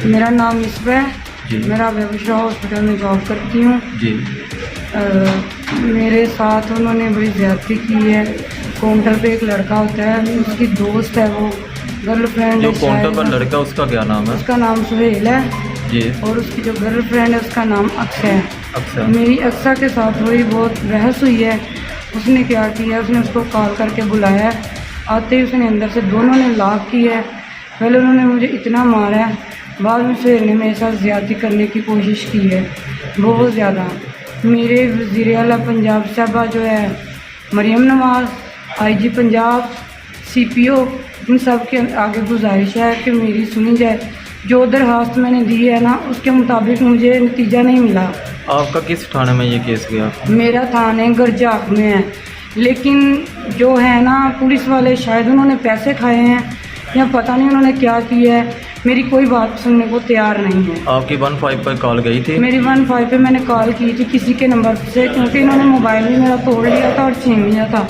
میرا نام مصباح ہے جی میں رابعہ بشریٰ ہاسپٹل میں جاب کرتی ہوں. جی میرے ساتھ انہوں نے بڑی زیادتی کی ہے. کاؤنٹر پہ ایک لڑکا ہوتا ہے, اس کی دوست ہے, وہ گرل فرینڈ جو ہے کاؤنٹر شاید. پر لڑکا اس کا کیا نام ہے؟ اس کا نام سہیل ہے جی اور اس کی جو گرل فرینڈ ہے اس کا نام اکثر ہے. اکثر. میری اکثر کے ساتھ وہی بہت بحث ہوئی ہے. اس نے کیا کیا, اس نے اس کو کال کر کے بلایا ہے. آتے ہی اس نے اندر سے دونوں نے لاک کی ہے. پہلے انہوں نے مجھے اتنا مارا ہے, بعد میں سہیل نے میرے ساتھ زیادتی کرنے کی کوشش کی ہے بہت زیادہ. میرے وزیر اعلیٰ پنجاب صاحبہ جو ہے مریم نواز, آئی جی پنجاب, سی پی او, ان سب کے آگے گزارش ہے کہ میری سنی جائے. جو درخواست میں نے دی ہے نا, اس کے مطابق مجھے نتیجہ نہیں ملا. آپ کا کس تھانے میں یہ کیس گیا؟ میرا تھانے گرجاخ میں ہے, لیکن جو ہے نا پولیس والے شاید انہوں نے پیسے کھائے ہیں یا پتہ نہیں انہوں نے کیا کیا ہے. میری کوئی بات سننے کو تیار نہیں ہے. آپ کی 15 پر کال گئی تھی؟ میری 15 پہ میں نے کال کی تھی کسی کے نمبر سے, کیونکہ انہوں نے موبائل بھی میرا توڑ لیا تھا اور چھین لیا تھا.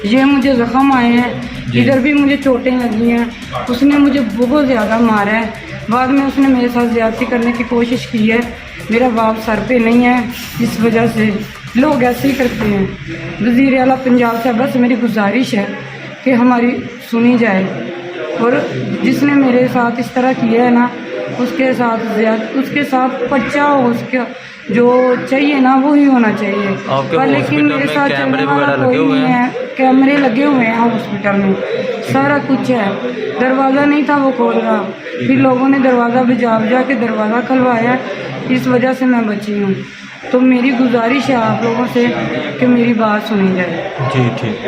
یہ مجھے زخم آئے ہیں, ادھر بھی مجھے چوٹیں لگی ہیں. اس نے مجھے بہت زیادہ مارا ہے. بعد میں اس نے میرے ساتھ زیادتی کرنے کی کوشش کی ہے. میرا باپ سر پہ نہیں ہے, اس وجہ سے لوگ ایسے ہی کرتے ہیں. وزیر اعلیٰ پنجاب صاحبہ سے میری گزارش ہے کہ ہماری سنی جائے, اور جس نے میرے ساتھ اس طرح کیا ہے نا اس کے ساتھ پرچہ ہو, اس کا جو چاہیے نا وہی ہونا چاہیے. آپ کے پر لیکن میرے ساتھ چلنے والا کوئی نہیں ہے. کیمرے لگے ہوئے ہیں ہاسپٹل میں, سارا کچھ ہے. دروازہ نہیں تھا وہ کھول رہا, پھر لوگوں نے دروازہ بجا کے دروازہ کھلوایا, اس وجہ سے میں بچی ہوں. تو میری گزارش ہے آپ لوگوں سے کہ میری بات سنی جائے. جی ٹھیک.